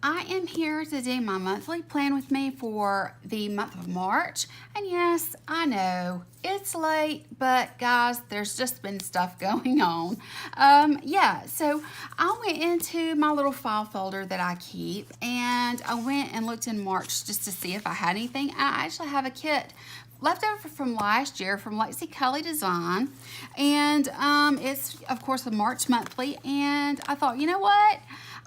I am here to do my monthly plan with me for the month of March. And yes, I know it's late, but guys, there's just been stuff going on. Yeah, so I went into my little file folder that I keep, and I went and looked in March just to see if I had anything. I actually have a kit left over from last year from Kelly Design, and it's of course a March monthly, and I thought, you know what,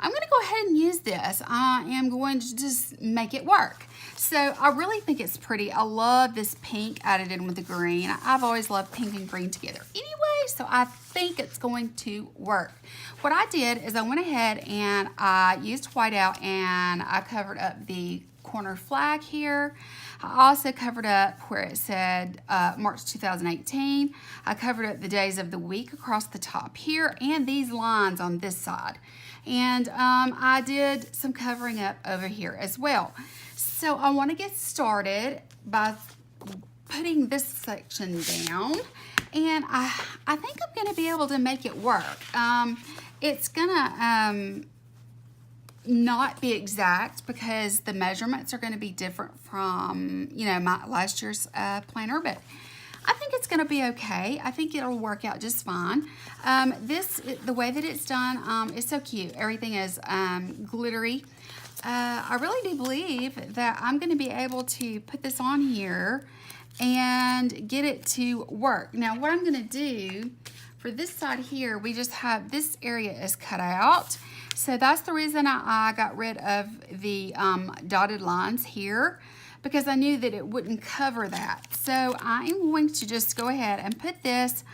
I'm gonna go ahead and use this. I am going to just make it work. So I really think it's pretty. I love this pink added in with the green. I've always loved pink and green together anyway, so I think it's going to work. What I did is I went ahead and I used whiteout, and I covered up the corner flag here. I also covered up where it said March 2018. I covered up the days of the week across the top here and these lines on this side. And I did some covering up over here as well. So I want to get started by putting this section down, and I think I'm going to be able to make it work. It's gonna not be exact because the measurements are going to be different from, you know, my last year's planner, but I think it's going to be okay. I think it'll work out just fine. The way that it's done is so cute. Everything is glittery. I really do believe that I'm going to be able to put this on here and get it to work. Now, what I'm going to do for this side here, we just have this area is cut out. So that's the reason I got rid of the dotted lines here, because I knew that it wouldn't cover that. So I'm going to just go ahead and put this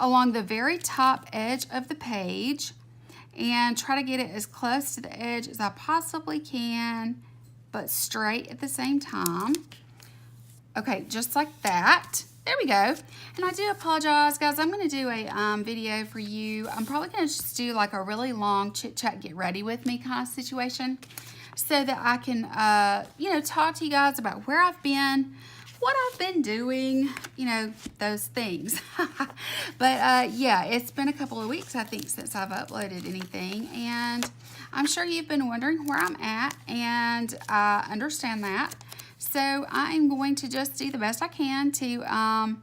along the very top edge of the page and try to get it as close to the edge as I possibly can, but straight at the same time. Okay, just like that. There we go. And I do apologize, guys. I'm going to do a video for you. I'm probably going to just do like a really long chit-chat, get ready with me kind of situation, so that I can, you know, talk to you guys about where I've been, what I've been doing, you know, those things. But yeah, it's been a couple of weeks, I think, since I've uploaded anything, and I'm sure you've been wondering where I'm at, and I understand that. So I'm going to just do the best I can to, you know,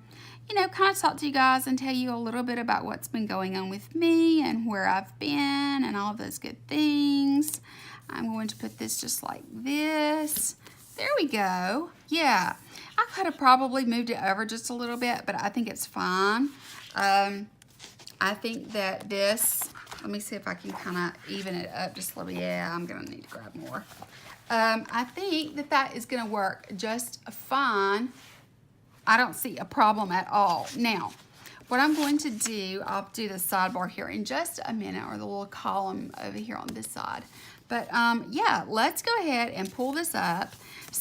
kind of talk to you guys and tell you a little bit about what's been going on with me and where I've been and all of those good things. I'm going to put this just like this. There we go. Yeah, I could have probably moved it over just a little bit, but I think it's fine. I think that this, let me see if I can kind of even it up just a little bit. Yeah, I'm going to need to grab more. I think that that is going to work just fine. I don't see a problem at all. Now, what I'm going to do, I'll do the sidebar here in just a minute, or the little column over here on this side. But yeah, let's go ahead and pull this up.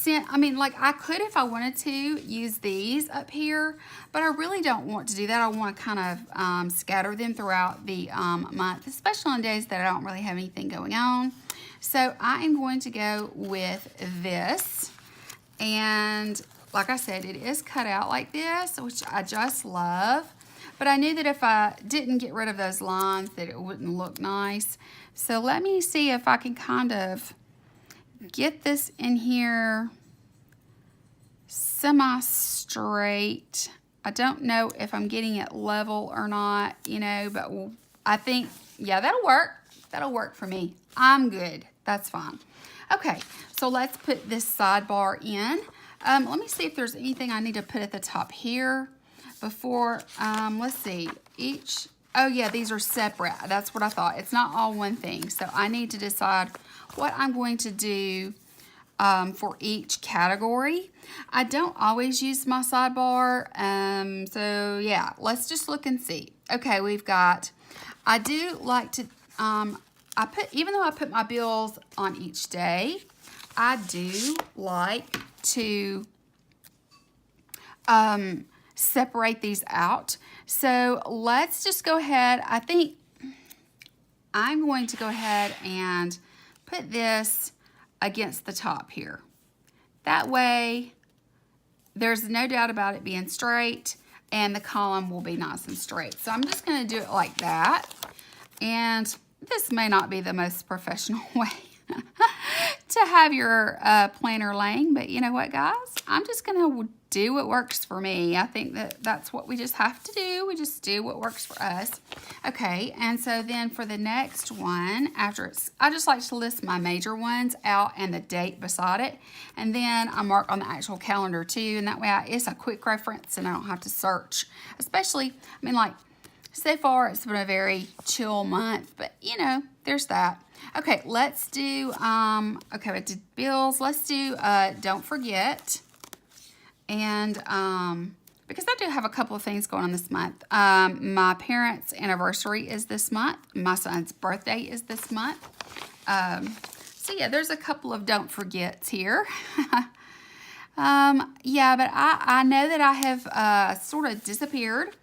I mean, like, I could, if I wanted to, use these up here, but I really don't want to do that. I want to kind of scatter them throughout the month, especially on days that I don't really have anything going on. So I am going to go with this, and like I said, it is cut out like this, which I just love. But I knew that if I didn't get rid of those lines, that it wouldn't look nice. So let me see if I can kind of get this in here semi-straight. I don't know if I'm getting it level or not, you know, but I think, yeah, that'll work. That'll work for me. I'm good. That's fine. Okay, so let's put this sidebar in. Let me see if there's anything I need to put at the top here before, let's see, oh yeah, these are separate. That's what I thought. It's not all one thing. So I need to decide what I'm going to do for each category. I don't always use my sidebar. So yeah, let's just look and see. Okay, we've got, I do like to, even though I put my bills on each day, I do like to separate these out. So let's just go ahead. I think I'm going to go ahead and put this against the top here. That way there's no doubt about it being straight and the column will be nice and straight. So I'm just going to do it like that. And this may not be the most professional way to have your planner laying, but you know what, guys? I'm just going to do what works for me. I think that that's what we just have to do. We just do what works for us. Okay, and so then for the next one, after it's, I just like to list my major ones out and the date beside it. And then I mark on the actual calendar too, and that way it's a quick reference and I don't have to search. Especially, I mean, like, so far it's been a very chill month, but you know, there's that. Okay, let's do, okay, I did bills. Let's do don't forget. And because I do have a couple of things going on this month. My parents' anniversary is this month. My son's birthday is this month. So yeah, there's a couple of don't forgets here. Yeah, but I know that I have sort of disappeared.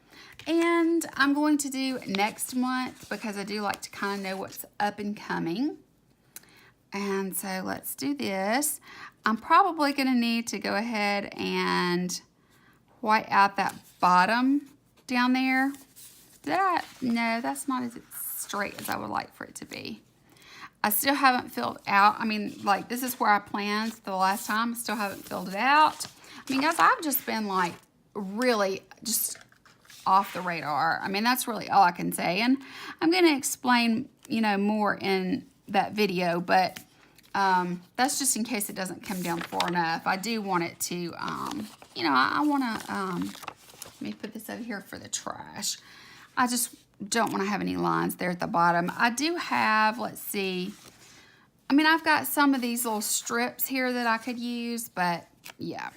And I'm going to do next month because I do like to kind of know what's up and coming. And so let's do this. I'm probably going to need to go ahead and white out that bottom down there. No, that's not as straight as I would like for it to be. I still haven't filled out. I mean, like, this is where I planned the last time. I still haven't filled it out. I mean, guys, I've just been like really just off the radar. I mean, that's really all I can say. And I'm going to explain, you know, more in that video, but that's just in case it doesn't come down far enough. I do want it to, you know, I want to, let me put this over here for the trash. I just don't want to have any lines there at the bottom. I do have, let's see, I mean, I've got some of these little strips here that I could use, but yeah.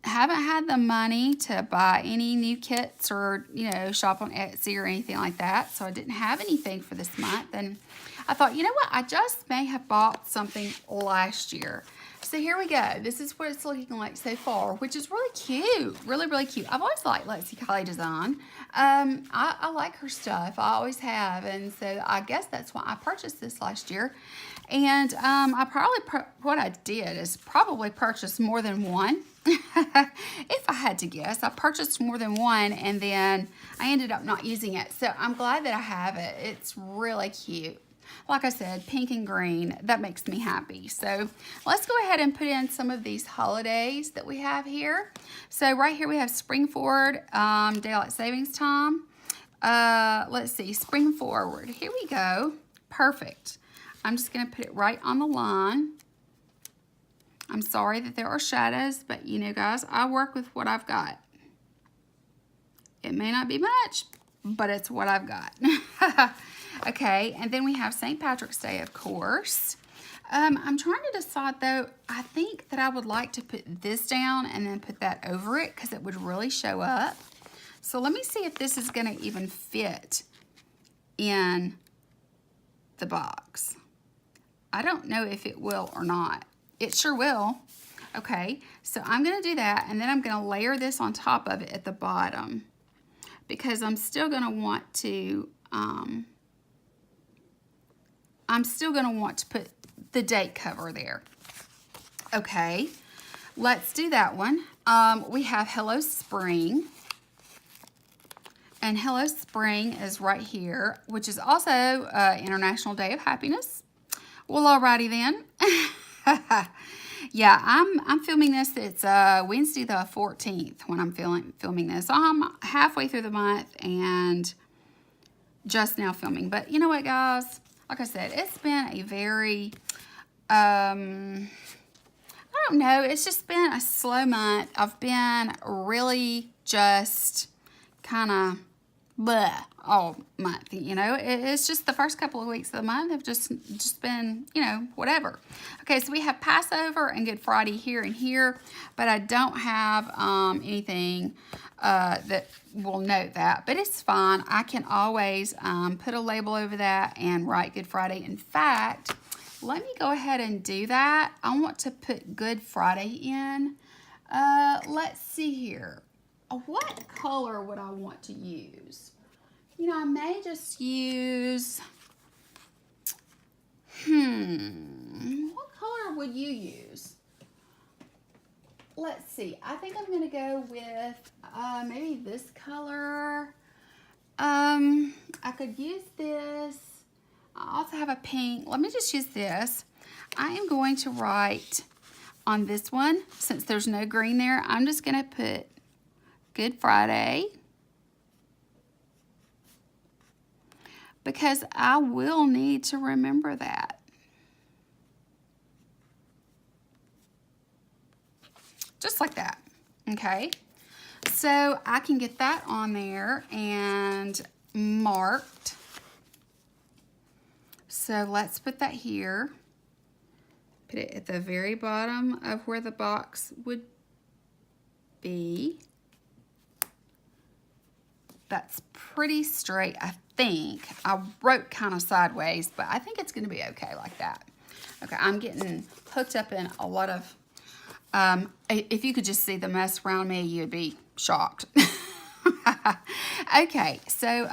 Haven't had the money to buy any new kits or, you know, shop on Etsy or anything like that. So I didn't have anything for this month. And I thought, you know what? I just may have bought something last year. So here we go. This is what it's looking like so far, which is really cute. Really, really cute. I've always liked Lexi Kylie design. I like her stuff. I always have. And so I guess that's why I purchased this last year. And I probably, what I did is probably purchase more than one. If I had to guess, I purchased more than one and then I ended up not using it. So I'm glad that I have it. It's really cute. Like I said, pink and green, that makes me happy. So let's go ahead and put in some of these holidays that we have here. So right here we have spring forward, daylight savings time. Let's see, spring forward. Here we go. Perfect. I'm just going to put it right on the line. I'm sorry that there are shadows, but you know, guys, I work with what I've got. It may not be much, but it's what I've got. Okay, and then we have St. Patrick's Day, of course. I'm trying to decide, though, I think that I would like to put this down and then put that over it because it would really show up. So let me see if this is going to even fit in the box. I don't know if it will or not. It sure will. Okay, so I'm going to do that, and then I'm going to layer this on top of it at the bottom because I'm still going to want to, put the date cover there. Okay, let's do that one. We have Hello Spring, and Hello Spring is right here, which is also International Day of Happiness. Well, alrighty then. Yeah, I'm filming this. It's Wednesday the 14th when I'm filming this. So I'm halfway through the month and just now filming. But you know what, guys? Like I said, it's been a very, I don't know. It's just been a slow month. I've been really just kind of bleh all month. You know, it's just the first couple of weeks of the month have just been, you know, whatever. Okay, so we have Passover and Good Friday here and here, but I don't have anything that will note that, but it's fine. I can always put a label over that and write Good Friday. In fact, let me go ahead and do that. I want to put Good Friday in. Let's see here. What color would I want to use? You know, I may just use, what color would you use? Let's see. I think I'm going to go with maybe this color. I could use this. I also have a pink. Let me just use this. I am going to write on this one, since there's no green there, I'm just going to put Good Friday, because I will need to remember that. Just like that, okay? So I can get that on there and marked. So let's put that here. Put it at the very bottom of where the box would be. That's pretty straight, I think. I wrote kind of sideways, but I think it's going to be okay like that. Okay, I'm getting hooked up in a lot of, if you could just see the mess around me, you'd be shocked. Okay, so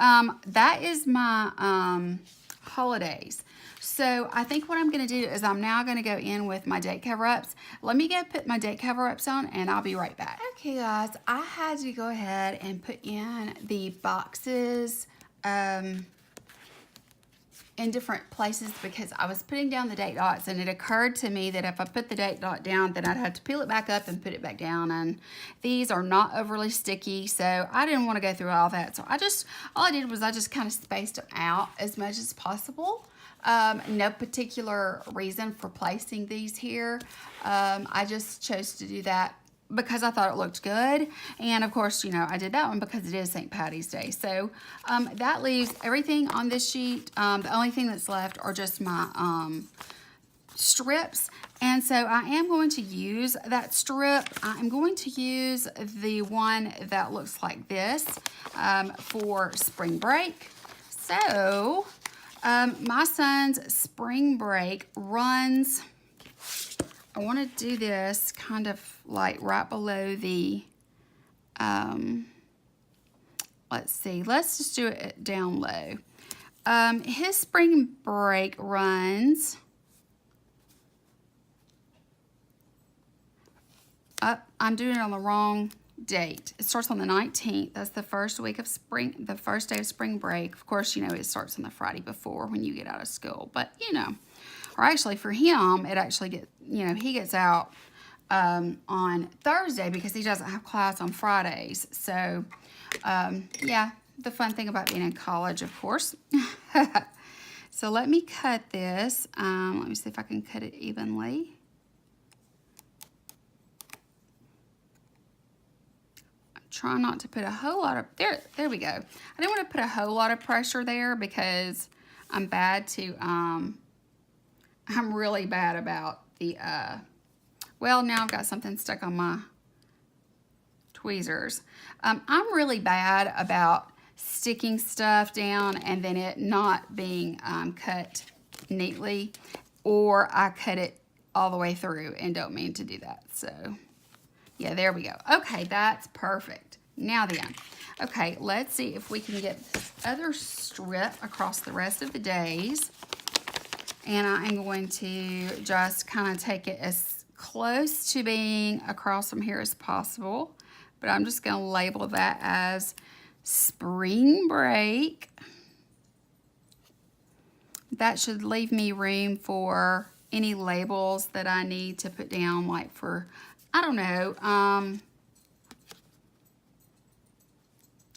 that is my holidays. So I think what I'm going to do is I'm now going to go in with my date cover-ups. Let me go put my date cover-ups on and I'll be right back. Okay guys, I had to go ahead and put in the boxes in different places because I was putting down the date dots, and it occurred to me that if I put the date dot down, then I'd have to peel it back up and put it back down, and these are not overly sticky, so I didn't want to go through all that. So all I did was I just kind of spaced them out as much as possible. No particular reason for placing these here. I just chose to do that because I thought it looked good. And of course, you know, I did that one because it is St. Patty's Day. So that leaves everything on this sheet. The only thing that's left are just my strips. And so I am going to use that strip. I'm going to use the one that looks like this for spring break. So my son's spring break runs, I want to do this kind of like right below the, let's see, let's just do it down low. His spring break runs up, I'm doing it on the wrong date. It starts on the 19th. That's the first week of spring, the first day of spring break. Of course, you know, it starts on the Friday before when you get out of school, but you know, or actually for him, it actually gets, you know, he gets out on Thursday because he doesn't have class on Fridays. So, yeah, the fun thing about being in college, of course. So let me cut this. Let me see if I can cut it evenly. Try not to put a whole lot of, there we go. I didn't want to put a whole lot of pressure there because I'm bad to, I'm really bad about the, well, now I've got something stuck on my tweezers. I'm really bad about sticking stuff down and then it not being cut neatly, or I cut it all the way through and don't mean to do that. So yeah, there we go. Okay, that's perfect. Now then, okay, let's see if we can get this other strip across the rest of the days. And I am going to just kind of take it as close to being across from here as possible. But I'm just going to label that as spring break. That should leave me room for any labels that I need to put down, like for, I don't know,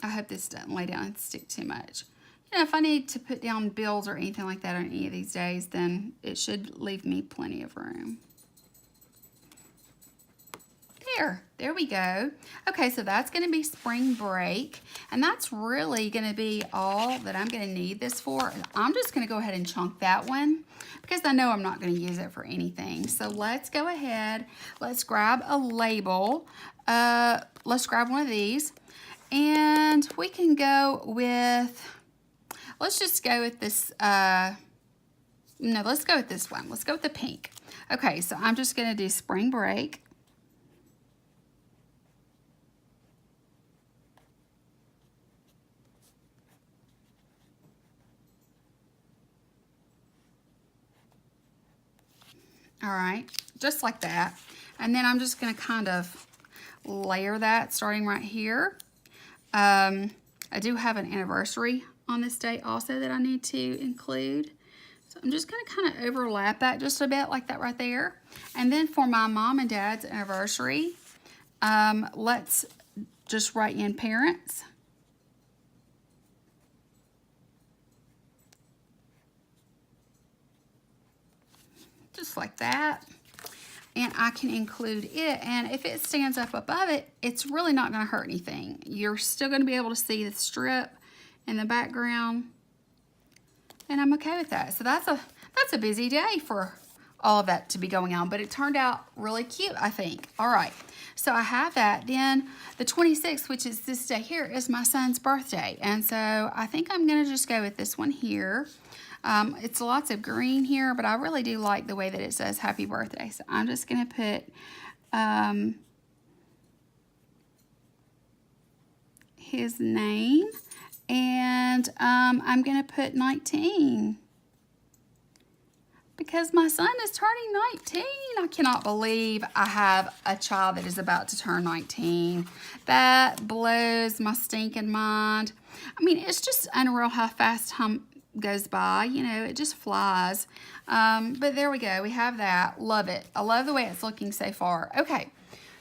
I hope this doesn't lay down and stick too much. You know, if I need to put down bills or anything like that on any of these days, then it should leave me plenty of room. There we go. Okay, so that's going to be spring break, and that's really going to be all that I'm going to need this for. I'm just going to go ahead and chunk that one because I know I'm not going to use it for anything. So let's go ahead. Let's grab a label. Let's grab one of these, and we can go with, let's just go with this, no, let's go with this one. Let's go with the pink. Okay, so I'm just going to do spring break. All right, just like that. And then I'm just going to kind of layer that starting right here. I do have an anniversary on this date also that I need to include. So I'm just going to kind of overlap that just a bit like that right there. And then for my mom and dad's anniversary, let's just write in parents. Just like that. And I can include it, and if it stands up above it, it's really not going to hurt anything. You're still going to be able to see the strip in the background, and I'm okay with that. So that's a busy day for all of that to be going on, but it turned out really cute, I think. All right, so I have that. Then the 26th, which is this day here, is my son's birthday, and so I think I'm going to just go with this one here. It's lots of green here, but I really do like the way that it says happy birthday. So I'm just going to put his name, and I'm going to put 19 because my son is turning 19. I cannot believe I have a child that is about to turn 19. That blows my stinking mind. I mean, it's just unreal how fast time goes by, you know, it just flies. But there we go, we have that. Love it. I love the way it's looking so far. Okay,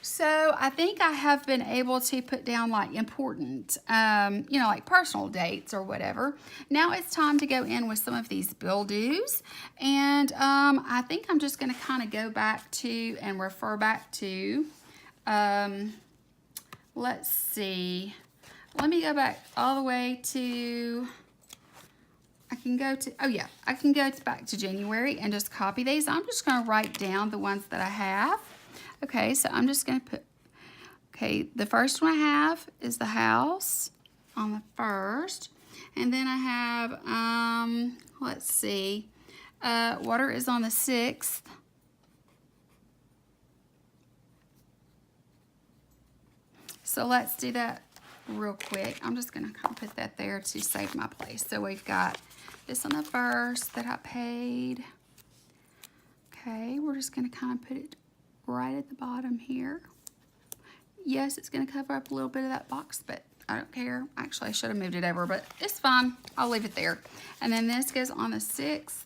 so I think I have been able to put down like important, you know, like personal dates or whatever. Now it's time to go in with some of these bill dues, and I think I'm just going to kind of go back to and refer back to, let's see, let me go back all the way to, I can go to, oh yeah, I can go back to January and just copy these. I'm just going to write down the ones that I have. Okay, so I'm just going to put, okay, the first one I have is the house on the 1st. And then I have, let's see, water is on the 6th. So let's do that real quick. I'm just going to kind of put that there to save my place. So we've got this on the 1st that I paid. Okay, we're just going to kind of put it right at the bottom here. Yes, it's going to cover up a little bit of that box, but I don't care. Actually, I should have moved it over, but it's fine. I'll leave it there. And then this goes on the 6th.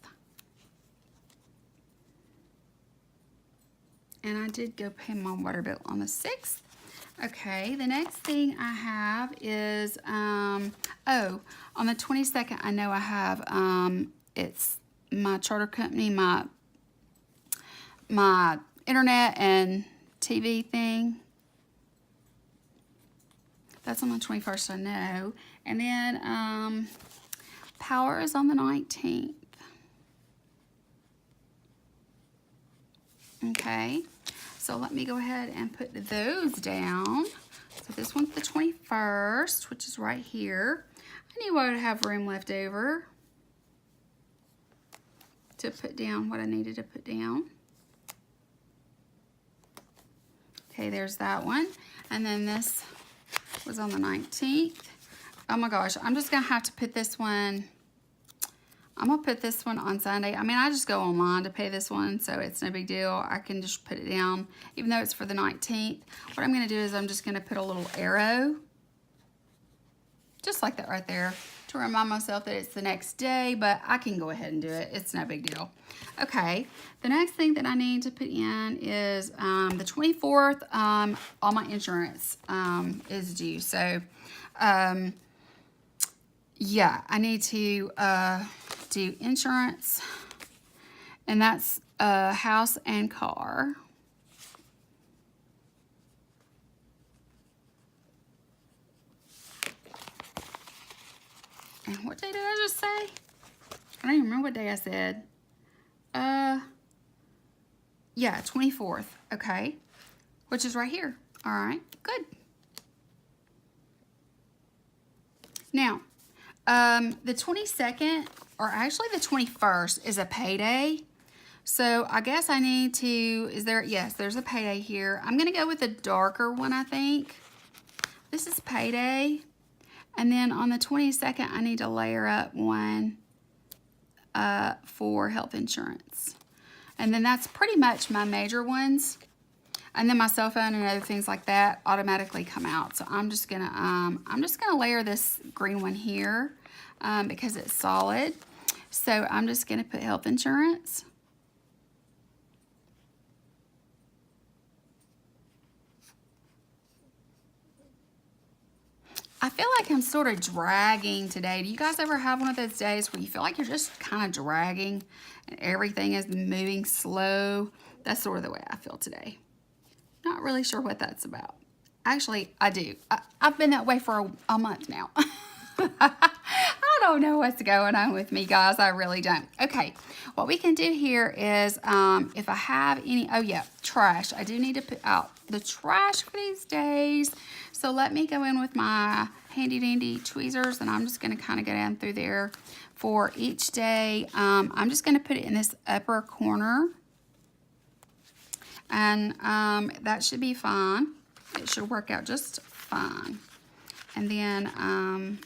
And I did go pay my water bill on the 6th. Okay, the next thing I have is, oh, on the 22nd, I know I have, it's my charter company, my internet and TV thing. That's on the 21st, I know. And then, power is on the 19th. Okay. So let me go ahead and put those down. So this one's the 21st, which is right here. I knew I would have room left over to put down what I needed to put down. Okay, there's that one. And then this was on the 19th. Oh my gosh, I'm just gonna have to put this one, I'm gonna put this one on Sunday. I mean, I just go online to pay this one, so it's no big deal. I can just put it down, even though it's for the 19th. What I'm gonna do is I'm just gonna put a little arrow, just like that right there, to remind myself that it's the next day, but I can go ahead and do it. It's no big deal. Okay, the next thing that I need to put in is the 24th, all my insurance is due. So, yeah, I need to do insurance, and that's house and car. And what day did I just say? I don't even remember what day I said. Yeah, 24th. Okay. Which is right here. All right, good. Now, the 22nd, or actually the 21st, is a payday. So I guess I need to, yes, there's a payday here. I'm going to go with a darker one, I think. This is payday. And then on the 22nd, I need to layer up one for health insurance. And then that's pretty much my major ones. And then my cell phone and other things like that automatically come out. So I'm just gonna layer this green one here because it's solid. So I'm just gonna put health insurance. I feel like I'm sort of dragging today. Do you guys ever have one of those days where you feel like you're just kind of dragging and everything is moving slow? That's sort of the way I feel today. Not really sure what that's about. Actually, I do. I've been that way for a month now. I don't know what's going on with me, guys. I really don't. Okay, what we can do here is if I have any, oh yeah, trash. I do need to put out the trash for these days. So let me go in with my handy dandy tweezers and I'm just going to kind of go down through there for each day. I'm just going to put it in this upper corner. And that should be fine. It should work out just fine. And then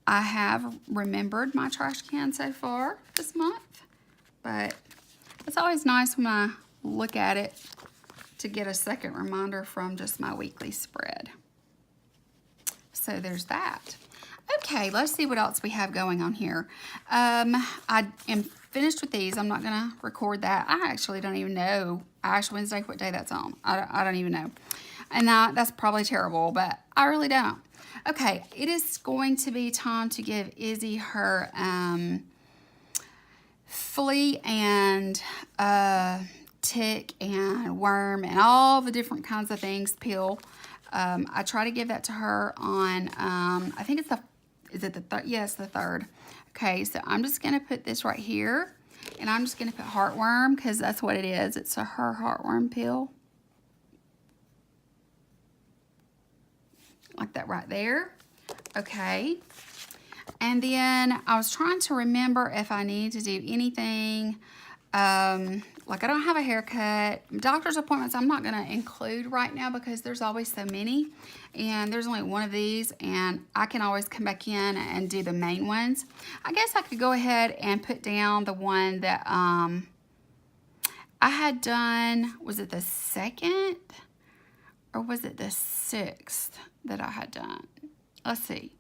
I have remembered my trash can so far this month. But it's always nice when I look at it to get a second reminder from just my weekly spread. So there's that. Okay, let's see what else we have going on here. I am finished with these. I'm not going to record that. I actually don't even know Ash Wednesday, what day that's on. I don't even know. And that's probably terrible, but I really don't. Okay, it is going to be time to give Izzy her flea and tick and worm and all the different kinds of things pill. I try to give that to her on, I think it's is it the third? Yes, the 3rd. Okay, so I'm just going to put this right here, and I'm just going to put heartworm because that's what it is. It's her heartworm pill. Like that right there. Okay. And then I was trying to remember if I need to do anything. Like I don't have a haircut. Doctor's appointments I'm not going to include right now because there's always so many. And there's only one of these. And I can always come back in and do the main ones. I guess I could go ahead and put down the one that I had done. Was it the 2nd? Or was it the 6th that I had done? Let's see.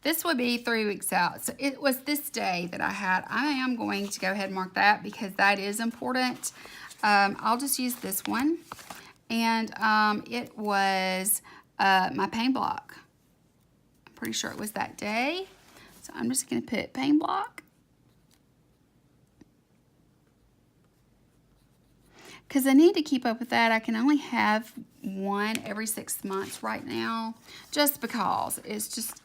This would be 3 weeks out. So it was this day that I had. I am going to go ahead and mark that because that is important. I'll just use this one. And it was my pain block. I'm pretty sure it was that day. So I'm just going to put pain block. Because I need to keep up with that. I can only have one every 6 months right now. Just because it's just,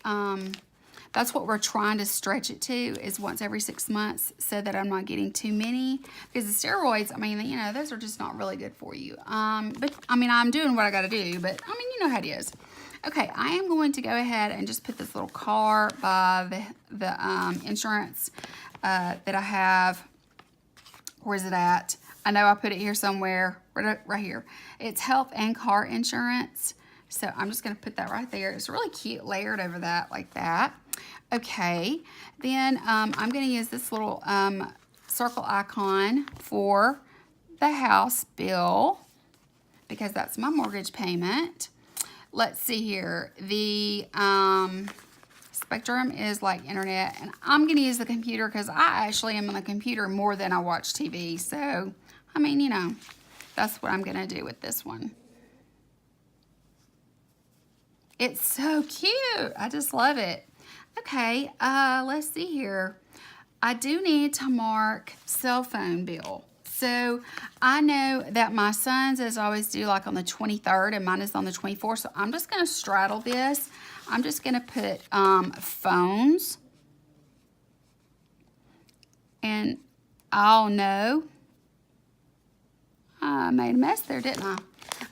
that's what we're trying to stretch it to is once every 6 months so that I'm not getting too many. Because the steroids, I mean, you know, those are just not really good for you. But, I mean, I'm doing what I got to do. But, I mean, you know how it is. Okay, I am going to go ahead and just put this little car by the insurance that I have. Where is it at? I know I put it here somewhere, right here. It's health and car insurance. So I'm just going to put that right there. It's really cute layered over that like that. Okay, then I'm going to use this little circle icon for the house bill because that's my mortgage payment. Let's see here. The Spectrum is like internet, and I'm going to use the computer because I actually am on the computer more than I watch TV. So, I mean, you know, that's what I'm going to do with this one. It's so cute. I just love it. Okay, let's see here. I do need to mark cell phone bill. So I know that my son's is always due like on the 23rd and mine is on the 24th. So I'm just going to straddle this. I'm just going to put phones. And I'll know. I made a mess there, didn't I?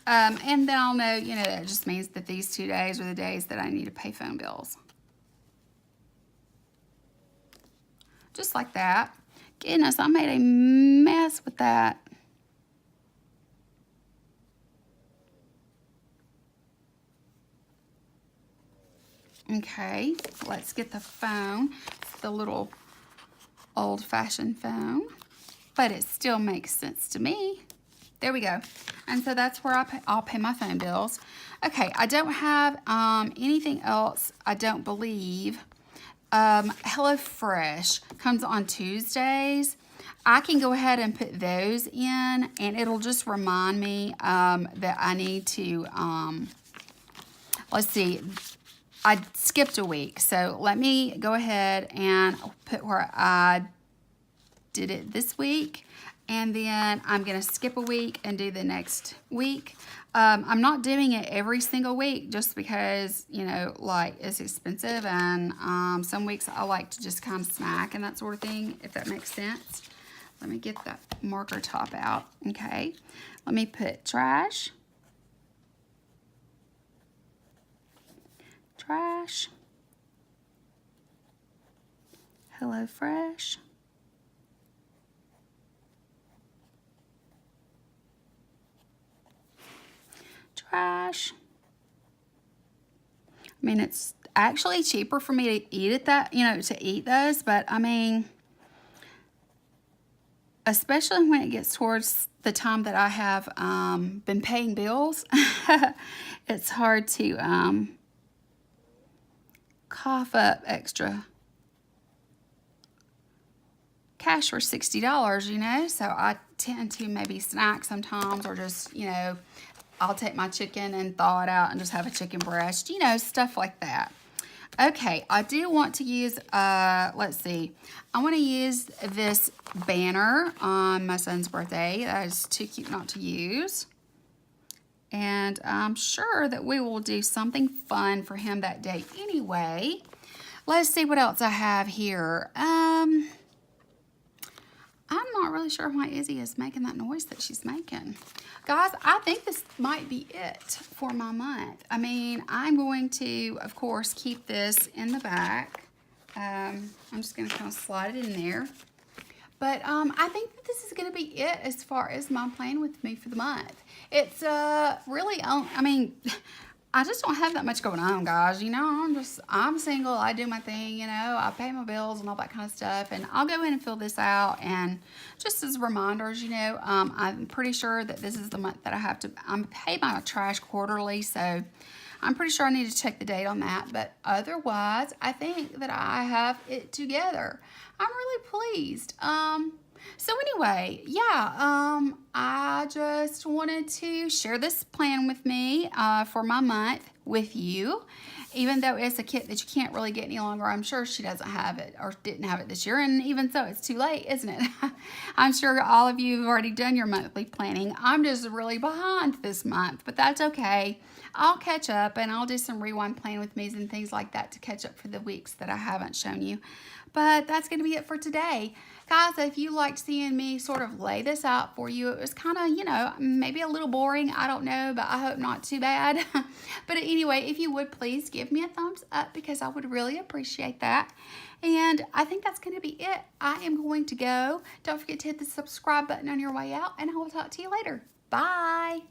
And then I'll know, you know, that just means that these 2 days are the days that I need to pay phone bills. Just like that. Goodness, I made a mess with that. Okay, let's get the phone. It's the little old-fashioned phone, but it still makes sense to me. There we go. And so that's where I'll pay my phone bills. Okay, I don't have anything else, I don't believe. HelloFresh comes on Tuesdays. I can go ahead and put those in, and it'll just remind me that I need to, let's see, I skipped a week. So let me go ahead and put where I did it this week. And then I'm going to skip a week and do the next week. I'm not doing it every single week just because, you know, like it's expensive. And some weeks I like to just kind of snack and that sort of thing, if that makes sense. Let me get that marker top out. Okay. Let me put trash. Trash. HelloFresh. Trash. I mean, it's actually cheaper for me to eat it to eat those, but I mean, especially when it gets towards the time that I have been paying bills, it's hard to cough up extra cash for $60, you know, so I tend to maybe snack sometimes, or just, you know, I'll take my chicken and thaw it out and just have a chicken breast, you know, stuff like that. Okay, I do want to use, let's see, I want to use this banner on my son's birthday. That is too cute not to use. And I'm sure that we will do something fun for him that day anyway. Let's see what else I have here. I'm not really sure why Izzy is making that noise that she's making. Guys, I think this might be it for my month. I mean, I'm going to, of course, keep this in the back. I'm just going to kind of slide it in there. But I think that this is going to be it as far as my plan with me for the month. It's really, I mean, I just don't have that much going on, guys. You know, I'm single. I do my thing, you know. I pay my bills and all that kind of stuff. And I'll go in and fill this out. And just as reminders, you know, I'm pretty sure that this is the month that I have to, I'm pay my trash quarterly. So I'm pretty sure I need to check the date on that. But otherwise, I think that I have it together. I'm really pleased. So anyway, yeah, I just wanted to share this plan with me for my month with you. Even though it's a kit that you can't really get any longer, I'm sure she doesn't have it or didn't have it this year. And even so, it's too late, isn't it? I'm sure all of you have already done your monthly planning. I'm just really behind this month, but that's okay. I'll catch up and I'll do some rewind plan with me's and things like that to catch up for the weeks that I haven't shown you. But that's going to be it for today. Guys, if you liked seeing me sort of lay this out for you, it was kind of, you know, maybe a little boring. I don't know, but I hope not too bad. But anyway, if you would please give me a thumbs up because I would really appreciate that. And I think that's going to be it. I am going to go. Don't forget to hit the subscribe button on your way out, and I will talk to you later. Bye.